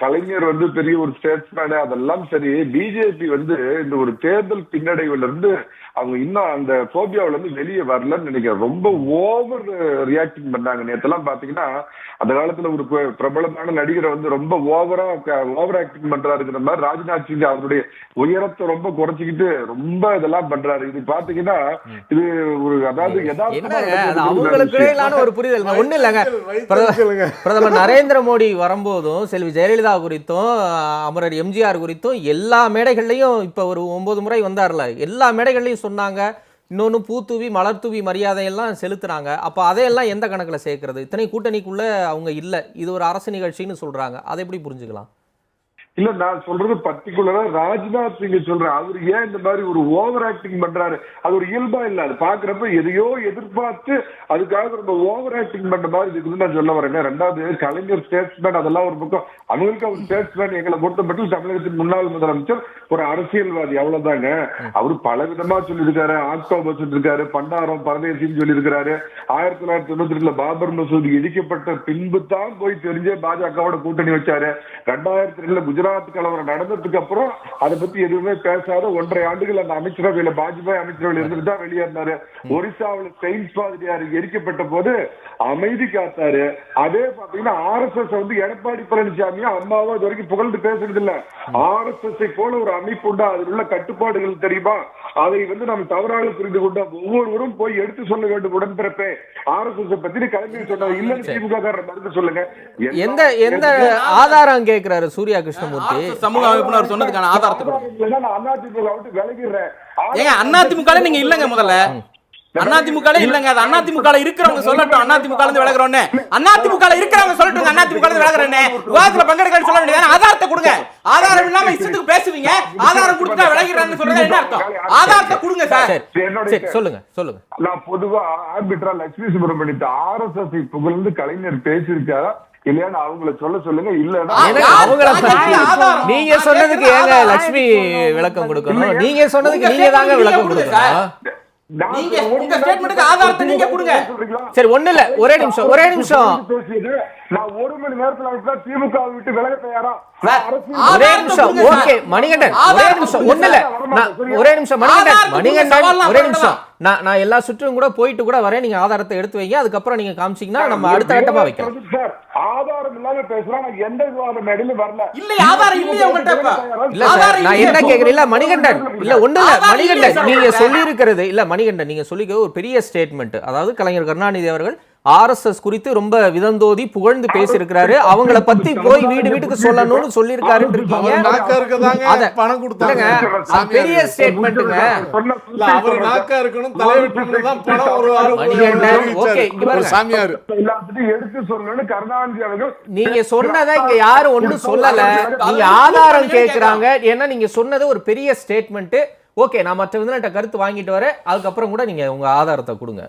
கலைஞர் பெரிய ஒரு ஸ்டேட்ஸ்மேன், அதெல்லாம் சரி. பிஜேபி இந்த ஒரு தேர்தல் பின்னடைவுல இருந்து அவங்க இன்னும் அந்த போபியாவில இருந்து வெளியே வரலன்னு நினைக்கிறேன். ரொம்ப ஓவர் ரியாக்டிங் பண்ணாங்க. நேத்தெல்லாம் பாத்தீங்கன்னா அந்த காலத்துல ஒரு பிரபலமான நடிகரை ரொம்ப ஓவர் ஆக்டிங் பண்றாருங்கிற மாதிரி ராஜ்நாத் சிங் அவருடைய உயரத்தை ரொம்ப குறைச்சிக்கிட்டு ரொம்ப இதெல்லாம் பண்றாரு. இது பாத்தீங்கன்னா இது ஒரு அதாவது அவங்களுக்குள்ளான ஒரு புரிதல் ஒண்ணு இல்லைங்க. பிரதமர் நரேந்திர மோடி வரும்போதும் செல்வி ஜெயலலிதா குறித்தும் அமரர் எம்ஜிஆர் குறித்தும் எல்லா மேடைகள்லையும் இப்ப ஒரு 9 முறை வந்தார்ல, எல்லா மேடைகள்லையும் சொன்னாங்க. இன்னொன்னு பூத்தூவி மலர் தூவி மரியாதையெல்லாம் செலுத்துறாங்க. அப்ப அதையெல்லாம் எந்த கணக்குல சேர்க்கிறது? இத்தனை கூட்டணிக்குள்ள அவங்க இல்ல, இது ஒரு அரசு நிகழ்ச்சின்னு சொல்றாங்க. அதை எப்படி புரிஞ்சுக்கலாம்? இல்ல, நான் சொல்றது பர்டிகுலரா ராஜ்நாத் சிங் சொல்றேன். அவர் ஏன் இந்த மாதிரி ஒரு ஓவர் ஆக்டிங் பண்றாரு? அது ஒரு இயல்பா இல்ல. அது பாக்குறப்ப எதையோ எதிர்பார்த்து அதுக்காக ரொம்ப ஓவர் ஆக்டிங் பண்ற மாதிரி இருக்குதுன்னு நான் சொல்ல வரேன். ரெண்டாவது, கலைஞர் ஸ்டேட்ஸ்மேன், அதெல்லாம் ஒரு பக்கம். அவங்களுக்கு அவர் ஸ்டேட்ஸ்மேன். எங்களை பொறுத்த மட்டும் தமிழகத்தின் முன்னாள் முதலமைச்சர், ஒரு அரசியல்வாதி, அவ்வளவுதாங்க. அவரு பல விதமா சொல்லியிருக்காரு. அக்டோபர் சொல்லியிருக்காரு, பண்டாரம் பரதேசின்னு சொல்லியிருக்காரு. 1992 பாபர் மசூதி இடிக்கப்பட்ட பின்பு தான் போய் தெரிஞ்சே பாஜகவோட கூட்டணி வச்சாரு. 2002 குஜராத் கலவரம் நடந்ததுக்கு அப்புறம் அதை பத்தி எதுவுமே பேசாத 1.5 ஆண்டுகள் அந்த அமைச்சரவையில வாஜ்பாய் அமைச்சரவையில் இருந்துட்டு தான் வெளியேறினாரு. ஒரிசாவில் செயின்ட் பாதிரியார் எரிக்கப்பட்ட போது அமைதி காத்தாரு. அதே பாத்தீங்கன்னா RSS எடப்பாடி பழனிசாமியா அம்மாவோ இது வரைக்கும் புகழ்ந்து பேசுறது இல்ல. RSS போல ஒரு அமைப்பு உண்டா, அதில் உள்ள கட்டுப்பாடுகள் தெரியுமா, அதை நம்ம தவறாக புரிந்து கொண்ட ஒவ்வொருவரும் போய் எடுத்து சொல்ல வேண்டும். உடன்பிறப்பே RSS பத்தி கலைஞர் சொன்னது இல்லன்னு திமுக மருந்து சொல்லுங்க. எந்த எந்த ஆதாரம் கேட்கிறாரு சூர்யா கிருஷ்ணமூர்த்தி? சமூக அமைப்பினர் சொன்னதுக்கான ஆதாரத்தை அதிமுக விட்டு விலகிடுறேன். அதிமுக நீங்க இல்லங்க, முதல்ல அதிமுக இல்லங்க. அது அதிமுக இருக்கிறவங்க சொல்லட்டும். அதிமுக இருந்து விலகுறோன்னு அதிமுக இருக்கிறவங்க சொல்லட்டும். அதிமுக இருந்து விலகுறேன்னு விவாதத்துல பங்கெடுக்க சொல்ல வேண்டியது. ஆதாரத்தை கொடுங்க. ஆதாரம் இல்லாம இஷ்டத்துக்கு பேசுவீங்க. ஆதாரம் கொடுத்தா விலகிறேன்னு சொல்றது என்ன அர்த்தம்? ஆதாரத்தை கொடுங்க சார். சொல்லுங்க சொல்லுங்க. நான் பொதுவா ஆர்பிட்ரா லட்சுமி சுப்பிரமணியத்தை RSS புகழ்ந்து கலைஞர் பேசியிருக்காரா இல்லையான்னு அவங்கள சொல்லுங்க. நீங்க சொன்னதுக்கு ஏங்க லட்சுமி விளக்கம் கொடுக்கணும்? நீங்க சொன்னதுக்கு நீங்க தாங்க விளக்கம் கொடுக்கணும். சரி, ஒண்ணு இல்ல, ஒரே நிமிஷம். நான் 1 மணி நேரத்துல திமுக விட்டு விலக தயாரா? ஒரே நிமிஷம். ஓகே மணிகண்டன், ஒரே நிமிஷம். ஒண்ணு இல்ல, ஒரே நிமிஷம் மணிகண்டன், ஒரே நிமிஷம். நான் எல்லா சுற்றும் கூட போயிட்டு கூட வரேன். நீங்க ஆதாரத்தை எடுத்து வைங்க. அதுக்கப்புறம் நீங்க காமிச்சீங்கன்னா நம்ம அடுத்த கட்டமா வைக்கலாம். ஆதாரம் இல்லாம பேசலாம். நான் எந்த விவாத மேடையில வரல. இல்ல, ஆதாரம் இல்லையா உங்கள்ட்ட? இல்ல சார், நான் என்ன கேக்குறேன்? இல்ல மணிகண்டன், இல்ல ஒண்ணு இல்ல மணிகண்டன், நீங்க சொல்லி இருக்கிறது இல்ல மணிகண்டன், நீங்க சொல்லிக்க ஒரு பெரிய ஸ்டேட்மெண்ட். அதாவது கலைஞர் கருணாநிதி அவர்கள் RSS குறித்து ரொம்ப விதந்தோதி புகழ்ந்து பேசியிருக்கிறாரு. அவங்கள பத்தி போய் வீட்டுக்கு சொல்லணும்னு சொல்லியிருக்காருன்னு இருக்கீங்க. பணம் கொடுத்தாங்க, பெரிய ஸ்டேட்மெண்ட்டுங்க. நீங்க சொன்னதை இங்க யாரும் ஒண்ணும் சொல்லல. நீங்க ஆதாரம் கேட்கிறாங்க. ஏன்னா நீங்க சொன்னது ஒரு பெரிய ஸ்டேட்மெண்ட். ஓகே, நான் மற்ற விதத்துல கருத்து வாங்கிட்டு வரேன். அதுக்கப்புறம் கூட நீங்க உங்க ஆதாரத்தை கொடுங்க.